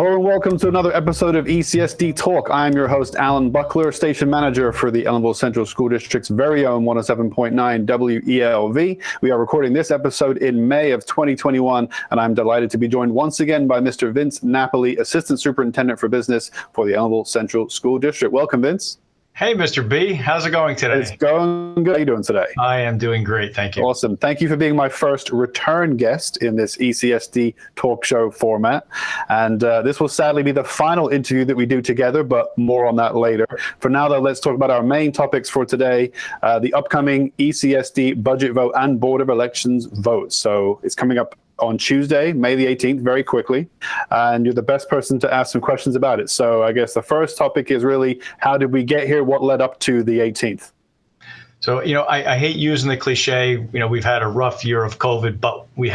Hello and welcome to another episode of ECSD Talk. I am your host, Alan Buckler, Station Manager for the Ellenville Central School District's very own 107.9 WELV. We are recording this episode in May of 2021, and I'm delighted to be joined once again by Mr. Vince Napoli, Assistant Superintendent for Business for the Ellenville Central School District. Welcome, Vince. Hey, Mr. B. How's it going today? It's going good. How are you doing today? I am doing great. Thank you. Awesome. Thank you for being my first return guest in this ECSD talk show format. And this will sadly be the final interview that we do together, but more on that later. For now, though, let's talk about our main topics for today, the upcoming ECSD budget vote and Board of Elections vote. So it's coming up on Tuesday, May the 18th, very quickly, and you're the best person to ask some questions about it. So I guess the first topic is really, how did we get here? What led up to the 18th? So, I hate using the cliche, we've had a rough year of COVID, but we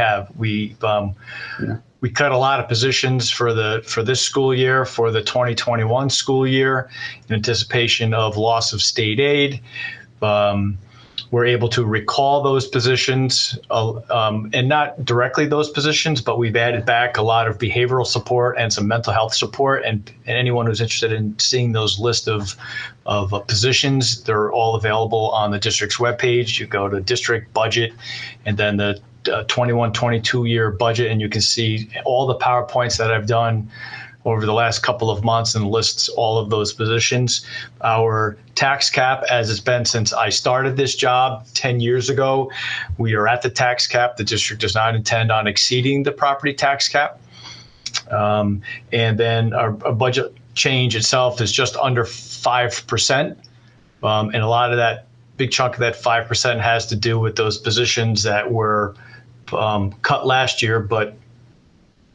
cut a lot of positions for this school year, for the 2021 school year, in anticipation of loss of state aid. We're able to recall those positions, and not directly those positions, but we've added back a lot of behavioral support and some mental health support. And anyone who's interested in seeing those list of positions, they're all available on the district's webpage. You go to district budget and then the 21-22 year budget, and you can see all the PowerPoints that I've done over the last couple of months and lists all of those positions. Our tax cap, as it's been since I started this job 10 years ago, we are at the tax cap. The district does not intend on exceeding the property tax cap. And then our budget change itself is just under 5%. And a lot of that, big chunk of that 5% has to do with those positions that were cut last year, but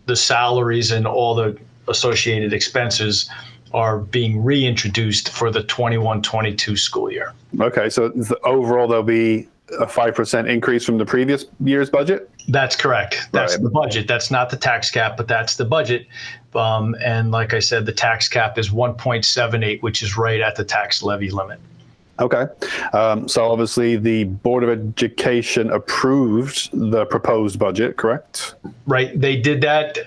the salaries and all the associated expenses are being reintroduced for the 21-22 school year. Okay, so overall there'll be a 5% increase from the previous year's budget? That's correct. That's the budget. That's not the tax cap, but that's the budget. And like I said, the tax cap is 1.78, which is right at the tax levy limit. Okay. So obviously the Board of Education approved the proposed budget, correct? Right. They did that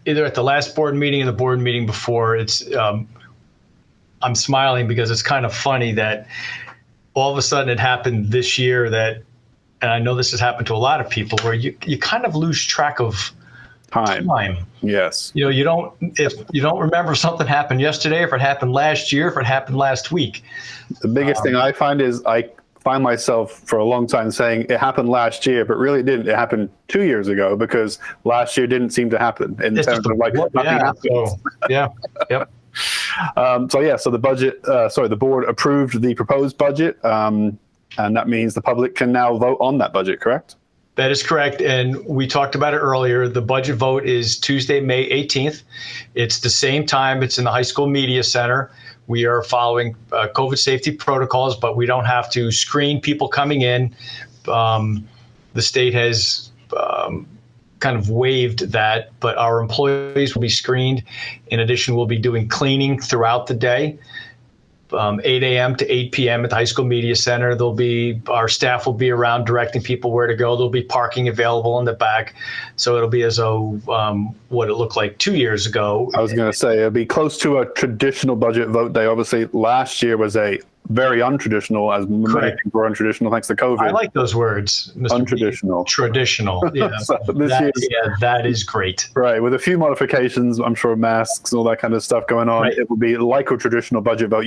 either at the last board meeting or the board meeting before. I'm smiling because it's kind of funny that all of a sudden it happened this year and I know this has happened to a lot of people, where you kind of lose track of time. Yes. If you don't remember if something happened yesterday, if it happened last year, if it happened last week. The biggest thing I find is I find myself for a long time saying it happened last year, but really it didn't. It happened 2 years ago, because last year didn't seem to happen in terms of like nothing happened. So, yeah. Yep. So the budget, the board approved the proposed budget, and that means the public can now vote on that budget, correct? That is correct. And we talked about it earlier. The budget vote is Tuesday, May 18th. It's the same time. It's in the High School Media Center. We are following COVID safety protocols, but we don't have to screen people coming in. The state has kind of waived that, but our employees will be screened. In addition, we'll be doing cleaning throughout the day. 8 a.m. to 8 p.m. at the High School Media Center. Our staff will be around directing people where to go. There'll be parking available in the back. So it'll be as though what it looked like 2 years ago. I was going to say, it'll be close to a traditional budget vote day. Obviously, last year was a very untraditional, as many things were untraditional thanks to COVID. I like those words, Mr. Untraditional. Traditional. Yeah. So that is great. Right. With a few modifications, I'm sure masks and all that kind of stuff going on. Right. It will be like a traditional budget vote.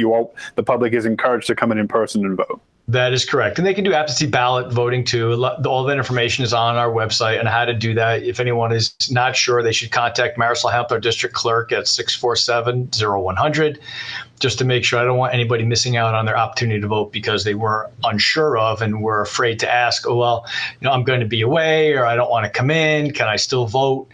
The public is encouraged to come in person and vote. That is correct. And they can do absentee ballot voting too. All that information is on our website on how to do that. If anyone is not sure, they should contact Marisol Hemp, our district clerk, at 647-0100, just to make sure. I don't want anybody missing out on their opportunity to vote because they were unsure of and were afraid to ask, I'm going to be away, or I don't want to come in. Can I still vote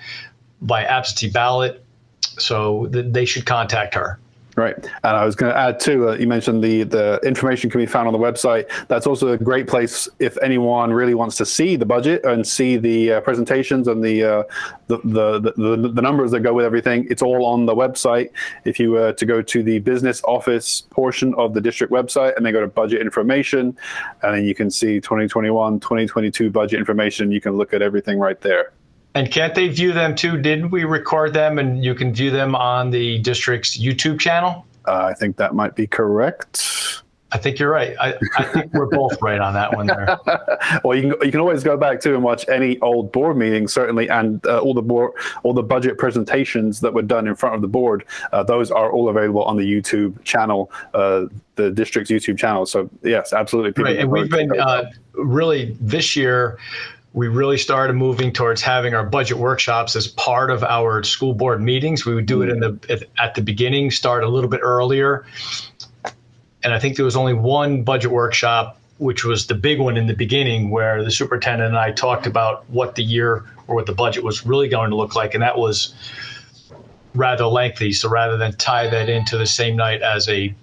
by absentee ballot? So they should contact her. Right. And I was going to add too, you mentioned the information can be found on the website. That's also a great place if anyone really wants to see the budget and see the presentations and the numbers that go with everything. It's all on the website. If you were to go to the business office portion of the district website and then go to budget information, and then you can see 2021, 2022 budget information. You can look at everything right there. And can't they view them too? Didn't we record them and you can view them on the district's YouTube channel? I think that might be correct. I think you're right. I think we're both right on that one there. Well, you can always go back to and watch any old board meetings, certainly, and all the budget presentations that were done in front of the board. Those are all available on the YouTube channel, the district's YouTube channel. So yes, absolutely. Right, and we've been really this year. We really started moving towards having our budget workshops as part of our school board meetings. We would do it at the beginning, start a little bit earlier. And I think there was only one budget workshop, which was the big one in the beginning, where the superintendent and I talked about what the year or what the budget was really going to look like. And that was rather lengthy. So rather than tie that into the same night as a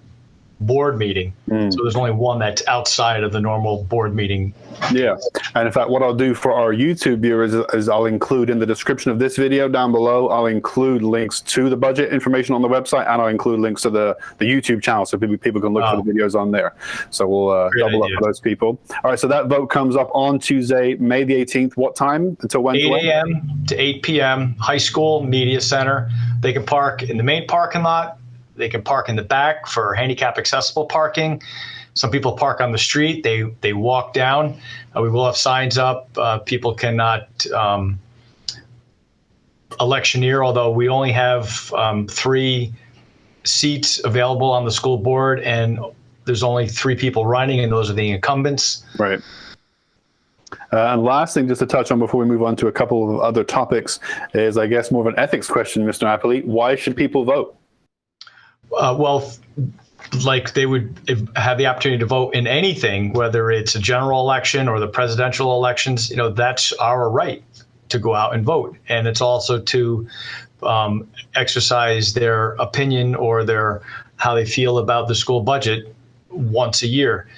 board meeting. So there's only one that's outside of the normal board meeting. Yeah. And in fact, what I'll do for our YouTube viewers is I'll include in the description of this video down below, I'll include links to the budget information on the website, and I'll include links to the YouTube channel so people can look for the videos on there. So we'll double up for those people. All right. So that vote comes up on Tuesday, May the 18th. What time? Until when? 8 a.m. to 8 p.m. High School Media Center. They can park in the main parking lot. They can park in the back for handicap accessible parking. Some people park on the street. They walk down. We will have signs up. People cannot electioneer, although we only have 3 seats available on the school board, and there's only 3 people running, and those are the incumbents. Right. And last thing, just to touch on before we move on to a couple of other topics, is I guess more of an ethics question, Mr. Napoli. Why should people vote? Well, like they would have the opportunity to vote in anything, whether it's a general election or the presidential elections. That's our right to go out and vote. And it's also to exercise their opinion or how they feel about the school budget once a year.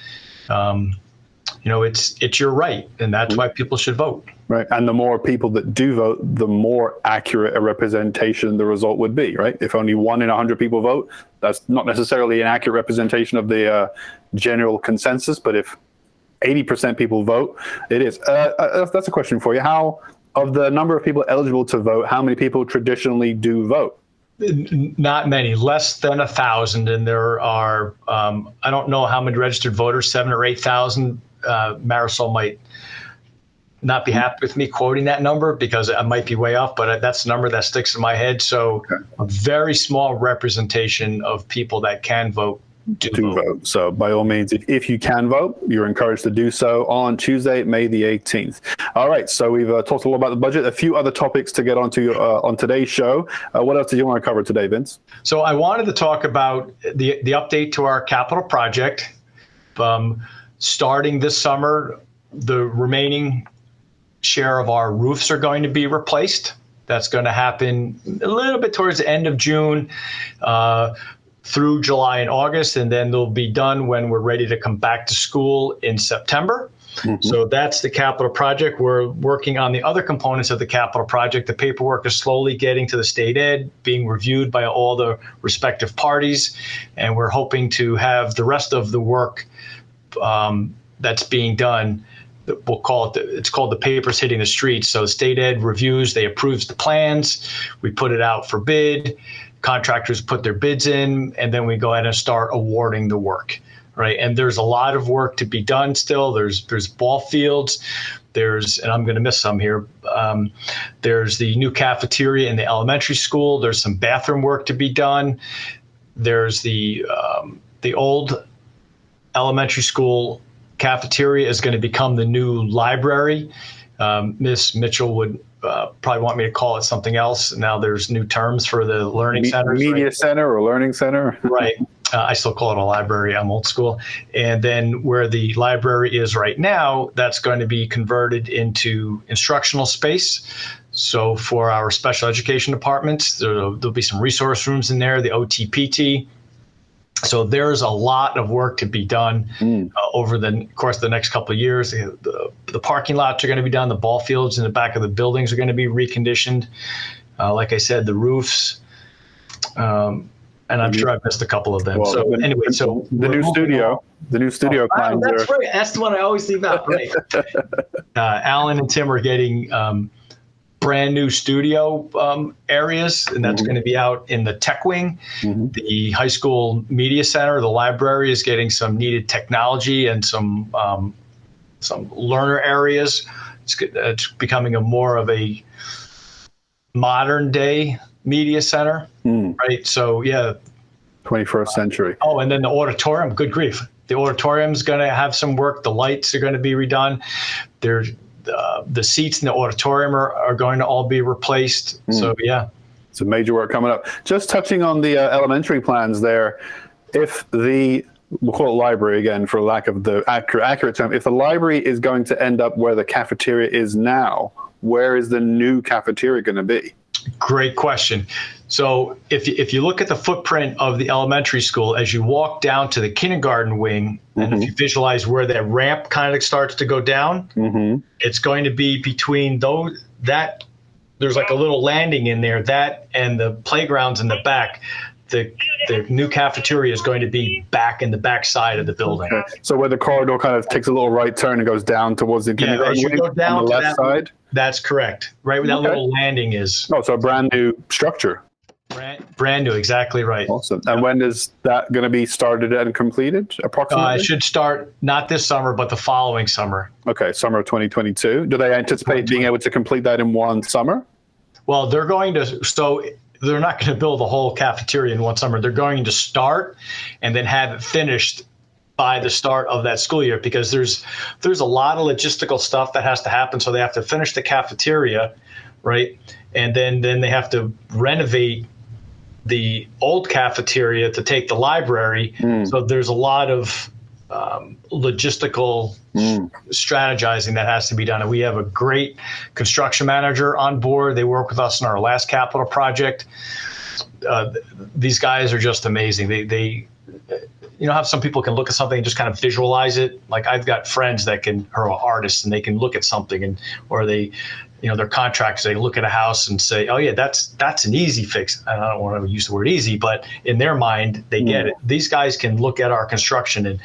It's your right, and that's why people should vote. Right. And the more people that do vote, the more accurate a representation the result would be, right? If only 1 in 100 people vote, that's not necessarily an accurate representation of the general consensus. But if 80% people vote, it is. That's a question for you. How, of the number of people eligible to vote, how many people traditionally do vote? Not many, less than 1,000. And there are, I don't know how many registered voters, 7,000 or 8,000. Marisol might not be happy with me quoting that number because I might be way off, but that's the number that sticks in my head. So a very small representation of people that can vote do vote. So by all means, if you can vote, you're encouraged to do so on Tuesday, May the 18th. All right. So we've talked a lot about the budget, a few other topics to get onto on today's show. What else did you want to cover today, Vince? So I wanted to talk about the update to our capital project. Starting this summer, the remaining share of our roofs are going to be replaced. That's going to happen a little bit towards the end of June through July and August, and then they'll be done when we're ready to come back to school in September. So that's the capital project. We're working on the other components of the capital project. The paperwork is slowly getting to the state ed, being reviewed by all the respective parties, and we're hoping to have the rest of the work that's being done. We'll call it, it's called the papers hitting the streets. So state ed reviews, they approves the plans, we put it out for bid, contractors put their bids in, and then we go ahead and start awarding the work, right? And there's a lot of work to be done still. There's ball fields, and I'm going to miss some here. There's the new cafeteria in the elementary school. There's some bathroom work to be done. There's the old elementary school cafeteria is going to become the new library. Miss Mitchell would probably want me to call it something else. Now there's new terms for the learning centers. Media center or learning center. Right. I still call it a library. I'm old school. And then where the library is right now, that's going to be converted into instructional space. So for our special education departments, there'll be some resource rooms in there, the OTPT. So there's a lot of work to be done over the course of the next couple of years. The parking lots are going to be done. The ball fields in the back of the buildings are going to be reconditioned. Like I said, the roofs, and I'm sure I've missed a couple of them. Well, so anyway, so the new studio plans that's right. That's the one I always leave out. Right. Alan and Tim are getting brand new studio areas, and that's going to be out in the tech wing. The high school media center, the library is getting some needed technology and some learner areas. It's becoming more of a modern day media center, right? So yeah. 21st century. Oh, and then the auditorium, good grief. The auditorium's going to have some work. The lights are going to be redone. The seats in the auditorium are going to all be replaced. So, yeah. Some major work coming up. Just touching on the elementary plans there, if we'll call it library again for lack of the accurate term, if the library is going to end up where the cafeteria is now, where is the new cafeteria going to be? Great question. So if you look at the footprint of the elementary school, as you walk down to the kindergarten wing, and if you visualize where that ramp kind of starts to go down, it's going to be between there's like a little landing in there, that and the playgrounds in the back. The new cafeteria is going to be back in the back side of the building. Okay. So where the corridor kind of takes a little right turn and goes down towards the kindergarten wing go down on the left side? That's correct. Right where that little landing is. Oh, so a brand new structure. Brand new, exactly right. Awesome. And when is that going to be started and completed, approximately? It should start not this summer, but the following summer. Okay, summer of 2022. Do they anticipate being able to complete that in one summer? Well, they're not going to build the whole cafeteria in one summer. They're going to start and then have it finished by the start of that school year, because there's a lot of logistical stuff that has to happen. So they have to finish the cafeteria, right? And then they have to renovate the old cafeteria to take the library. So there's a lot of logistical strategizing that has to be done. And we have a great construction manager on board. They work with us in our last capital project. These guys are just amazing. They how some people can look at something and just kind of visualize it. Like I've got friends that are artists, and they can look at something or they're contractors. They look at a house and say, oh yeah, that's an easy fix. I don't want to use the word easy, but in their mind, they get it. These guys can look at our construction, and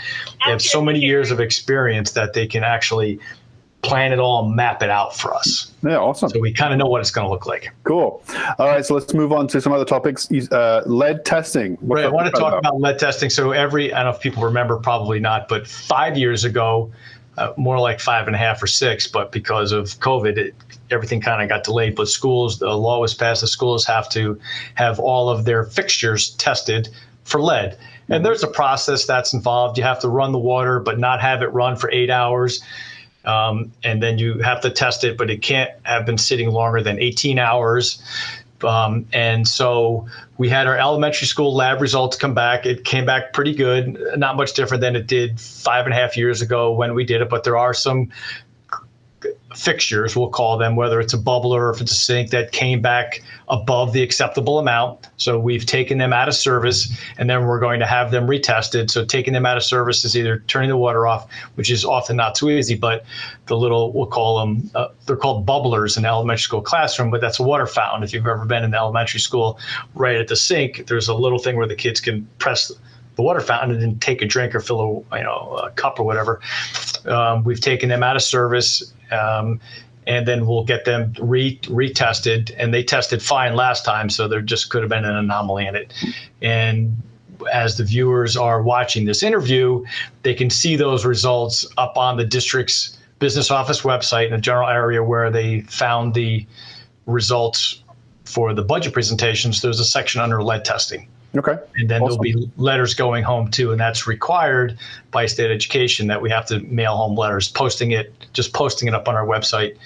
they have so many years of experience that they can actually plan it all and map it out for us. Yeah, awesome. So we kind of know what it's going to look like. Cool. All right, so let's move on to some other topics. Lead testing. Right, I want to talk about lead testing. So I don't know if people remember, probably not, but 5 years ago, more like 5.5 or 6, but because of COVID, everything kind of got delayed. But the law was passed, the schools have to have all of their fixtures tested for lead. And there's a process that's involved. You have to run the water, but not have it run for 8 hours. And then you have to test it, but it can't have been sitting longer than 18 hours. And so we had our elementary school lab results come back. It came back pretty good, not much different than it did 5.5 years ago when we did it. But there are some fixtures, we'll call them, whether it's a bubbler or if it's a sink, that came back above the acceptable amount. So we've taken them out of service, and then we're going to have them retested. So taking them out of service is either turning the water off, which is often not too easy, but we'll call them, they're called bubblers in the elementary school classroom, but that's a water fountain. If you've ever been in the elementary school, right at the sink, there's a little thing where the kids can press the water fountain and then take a drink or fill a cup or whatever. We've taken them out of service, and then we'll get them retested, and they tested fine last time, so there just could have been an anomaly in it. And as the viewers are watching this interview, they can see those results up on the district's business office website in the general area where they found the results for the budget presentations. There's a section under lead testing. Okay. And then There'll be letters going home too, and that's required by state education that we have to mail home letters. Posting it up on our website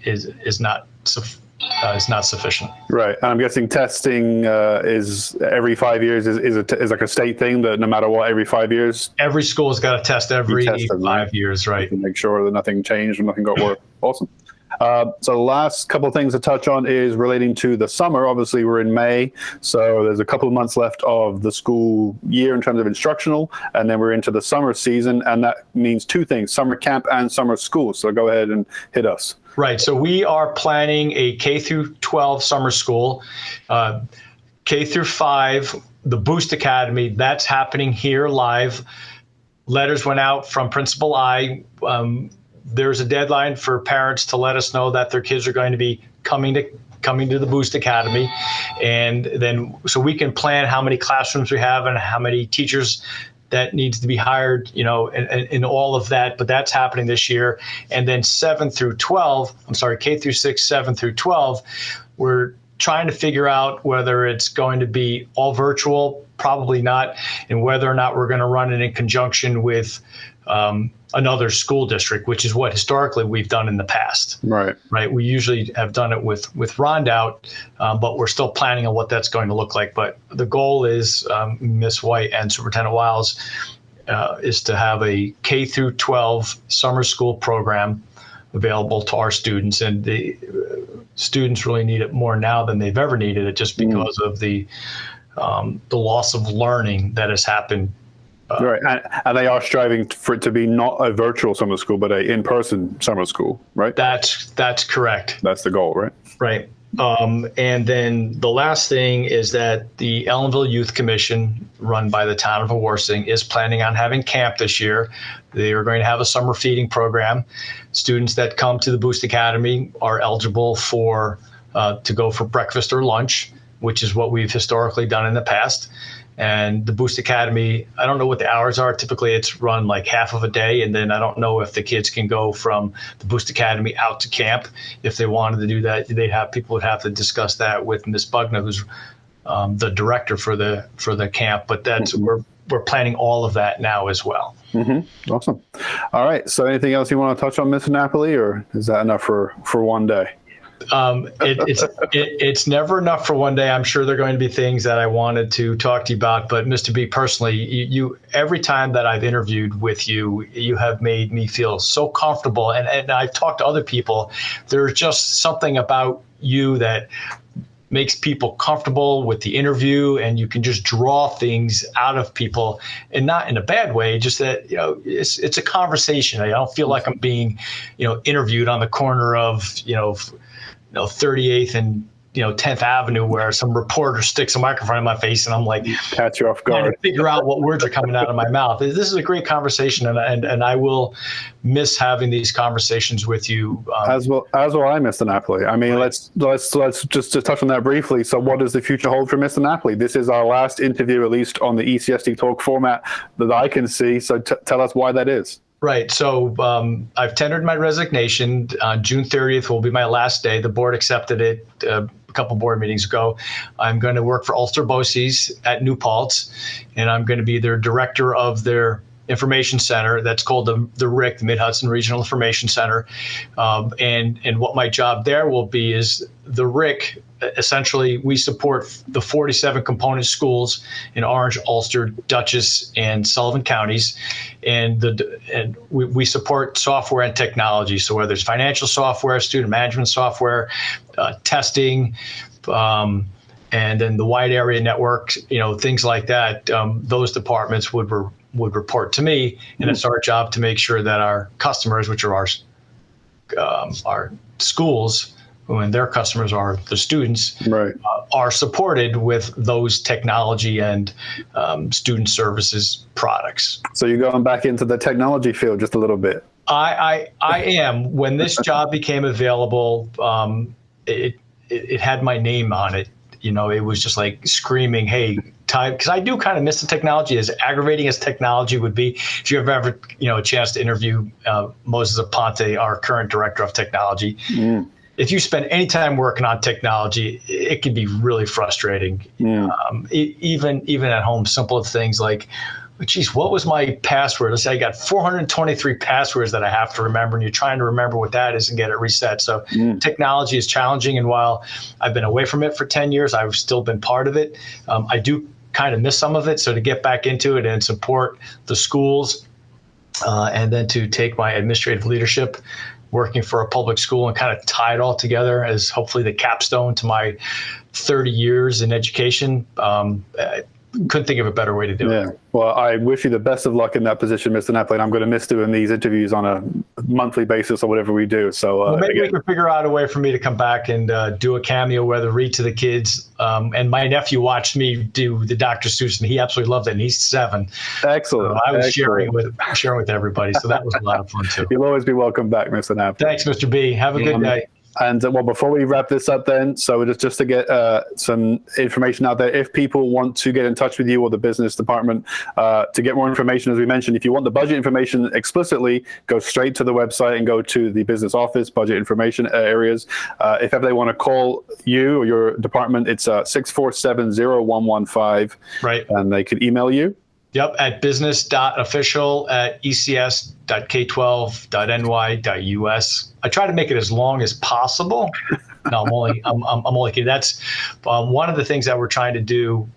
is not sufficient. Right. And I'm guessing testing is every 5 years is like a state thing that no matter what, every 5 years. Every school's got to test every 5 years, right? To make sure that nothing changed or nothing got worse. Awesome. So the last couple of things to touch on is relating to the summer. Obviously, we're in May, so there's a couple of months left of the school year in terms of instructional, and then we're into the summer season, and that means two things, summer camp and summer school. So go ahead and hit us. Right. So we are planning a K through 12 summer school. K through 5, the Boost Academy, that's happening here live. Letters went out from Principal I. there's a deadline for parents to let us know that their kids are going to be coming to the Boost Academy, and then so we can plan how many classrooms we have and how many teachers that needs to be hired, and all of that. But that's happening this year. And then K through 6, 7 through 12, we're trying to figure out whether it's going to be all virtual, probably not, and whether or not we're going to run it in conjunction with another school district, which is what historically we've done in the past. Right. We usually have done it with Rondout, but we're still planning on what that's going to look like. But the goal is, Ms. White and Superintendent Wiles, is to have a K through 12 summer school program available to our students, and the students really need it more now than they've ever needed it, just because of the loss of learning that has happened. Right, and they are striving for it to be not a virtual summer school, but a in-person summer school, right? That's correct. That's the goal, right? Right. And then the last thing is that the Ellenville Youth Commission, run by the town of Awarsing, is planning on having camp this year. They are going to have a summer feeding program. Students that come to the Boost Academy are eligible to go for breakfast or lunch, which is what we've historically done in the past. And the Boost Academy, I don't know what the hours are. Typically, it's run like half of a day. And then I don't know if the kids can go from the Boost Academy out to camp. If they wanted to do that, people would have to discuss that with Ms. Bugna, who's the director for the camp. But that's we're planning all of that now as well. Mm-hmm. Awesome. All right. So anything else you want to touch on, Mr. Napoli, or is that enough for one day? It's never enough for one day. I'm sure there are going to be things that I wanted to talk to you about, but Mr. B, personally, you every time that I've interviewed with you, you have made me feel so comfortable. And I've talked to other people. There's just something about you that makes people comfortable with the interview, and you can just draw things out of people, and not in a bad way, just that, it's a conversation. I don't feel like I'm being, interviewed on the corner of, 38th and 10th Avenue, where some reporter sticks a microphone in my face and I'm like, catch you off guard, trying to figure out what words are coming out of my mouth. This is a great conversation, and I will miss having these conversations with you. As well I, Mr. Napoli. I mean, let's just touch on that briefly. So what does the future hold for Mr. Napoli? This is our last interview, at least on the ECSD Talk format that I can see. So tell us why that is. Right. So I've tendered my resignation. June 30th will be my last day. The board accepted it a couple board meetings ago. I'm going to work for Ulster Bosse's at New Paltz, and I'm going to be their director of their information center. That's called the RIC, the Mid-Hudson Regional Information Center. And what my job there will be is the RIC. Essentially, we support the 47 component schools in Orange, Ulster, Dutchess, and Sullivan counties, and we support software and technology. So whether it's financial software, student management software, testing, and then the wide area network, things like that, those departments would report to me, and it's our job to make sure that our customers, which are our schools, when their customers are the students, right, are supported with those technology and student services products. So you're going back into the technology field just a little bit. I am. When this job became available, it had my name on it. It was just like screaming, hey, time, because I do kind of miss the technology, as aggravating as technology would be. If you ever a chance to interview Moses Aponte, our current director of technology, if you spend any time working on technology, it can be really frustrating. Even at home, simple things like, geez, what was my password? Let's say I got 423 passwords that I have to remember, and you're trying to remember what that is and get it reset. So technology is challenging, and while I've been away from it for 10 years, I've still been part of it. I do kind of miss some of it. So to get back into it and support the schools, and then to take my administrative leadership working for a public school and kind of tie it all together as hopefully the capstone to my 30 years in education. couldn't think of a better way to do it. Well, I wish you the best of luck in that position, Mr. Napoli. And I'm going to miss doing these interviews on a monthly basis or whatever we do. So well, maybe we can figure out a way for me to come back and do a cameo, whether read to the kids. And my nephew watched me do the Dr. Seuss, and he absolutely loved it. And he's 7. Excellent. So I was sharing with everybody. So that was a lot of fun too. You'll always be welcome back, Mr. Napoli. Thanks, Mr. B. Have a good day. And well, before we wrap this up then, so just to get some information out there, if people want to get in touch with you or the business department to get more information, as we mentioned, if you want the budget information explicitly, go straight to the website and go to the business office budget information areas. If ever they want to call you or your department, it's 647-0115. Right. And they could email you. Yep, at business.official@ecs.k12.ny.us. I try to make it as long as possible. No, I'm only kidding. That's one of the things that we're trying to do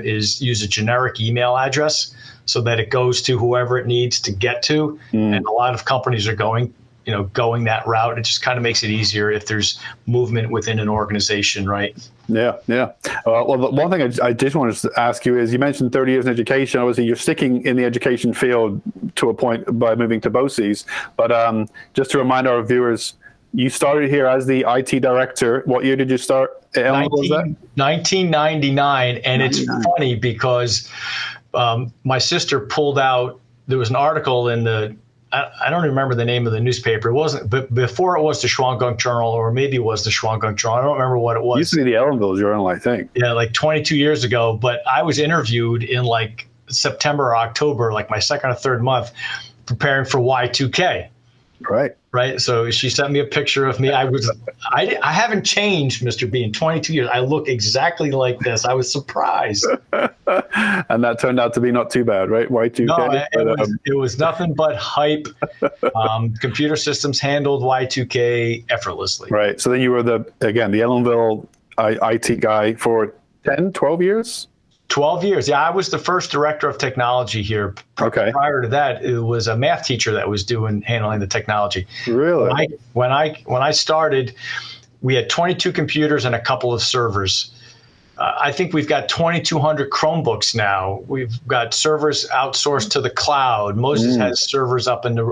is use a generic email address so that it goes to whoever it needs to get to. And a lot of companies are going that route. It just kind of makes it easier if there's movement within an organization, right? Yeah. Well, the one thing I did want to ask you is, you mentioned 30 years in education. Obviously, you're sticking in the education field to a point by moving to BOCES. But just to remind our viewers, you started here as the IT director. What year did you start? 1999. And it's funny because my sister pulled out, there was an article in the, I don't remember the name of the newspaper. It wasn't, but before it was the Shawangunk Journal, or maybe it was the Shawangunk Journal. I don't remember what it was. It used to be the Ellenville Journal, I think. Yeah, like 22 years ago. But I was interviewed in like September or October, like my second or third month, preparing for Y2K. Right. So she sent me a picture of me. I haven't changed, Mr. B, in 22 years. I look exactly like this. I was surprised. And that turned out to be not too bad, right? Y2K. No, it was nothing but hype. Computer systems handled Y2K effortlessly. Right. So then you were the Ellenville IT guy for 10, 12 years? 12 years. Yeah, I was the first director of technology here. Okay. Prior to that, it was a math teacher that was handling the technology. Really? When I started, we had 22 computers and a couple of servers. I think we've got 2,200 Chromebooks now. We've got servers outsourced to the cloud. Moses has servers up in his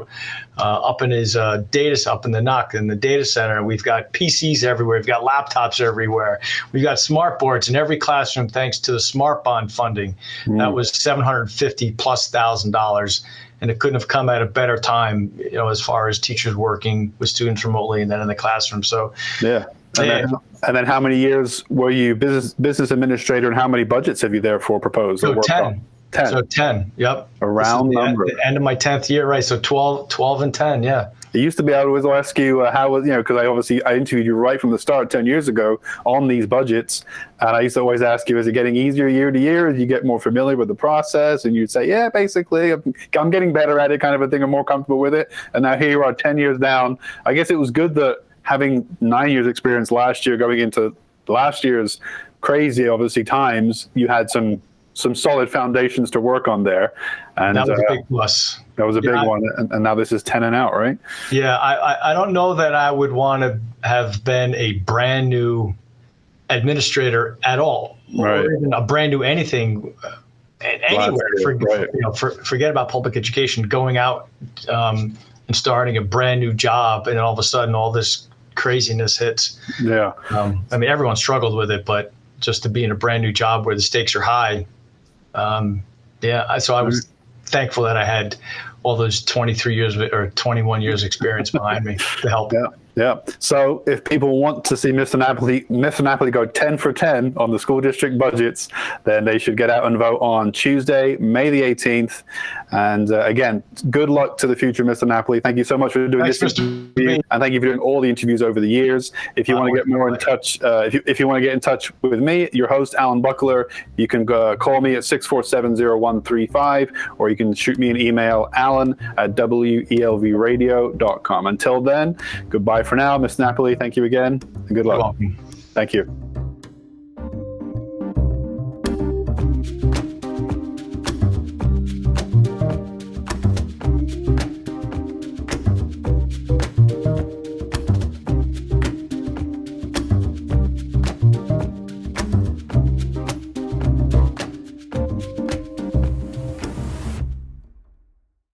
up in the NUC in the data center. We've got PCs everywhere. We've got laptops everywhere. We've got smart boards in every classroom, thanks to the Smart Bond funding. That was $750,000+, and it couldn't have come at a better time, as far as teachers working with students remotely and then in the classroom. So yeah. And then how many years were you business administrator, and how many budgets have you therefore proposed? So 10. 10. So 10, yep. A round number. The end of my 10th year, right? So 12 and 10, yeah. It used to be, I would always ask you how was, because I interviewed you right from the start 10 years ago on these budgets. And I used to always ask you, is it getting easier year to year as you get more familiar with the process? And you'd say, yeah, basically, I'm getting better at it, kind of a thing. I'm more comfortable with it. And now here you are 10 years down. I guess it was good that having 9 years experience last year, going into last year's crazy, obviously, times, you had some solid foundations to work on there. And that was a big plus. That was a big one. And now this is 10 and out, right? Yeah, I don't know that I would want to have been a brand new administrator at all, right, or even a brand new anything anywhere. Forget about public education, going out and starting a brand new job, and all of a sudden all this craziness hits. Yeah. I mean, everyone struggled with it, but just to be in a brand new job where the stakes are high. So I was thankful that I had all those 23 years or 21 years experience behind me to help. Yeah. So if people want to see Mr. Napoli go 10 for 10 on the school district budgets, then they should get out and vote on Tuesday, May the 18th. And again, good luck to the future, Mr. Napoli. Thank you so much for doing this interview, and thank you for doing all the interviews over the years. If you want to get more in touch, if you want to get in touch with me, your host, Alan Buckler, you can call me at 647-0135, or you can shoot me an email, alan@welvradio.com. Until then, goodbye for now, Ms. Napoli. Thank you again, and good luck. You're welcome. Thank you.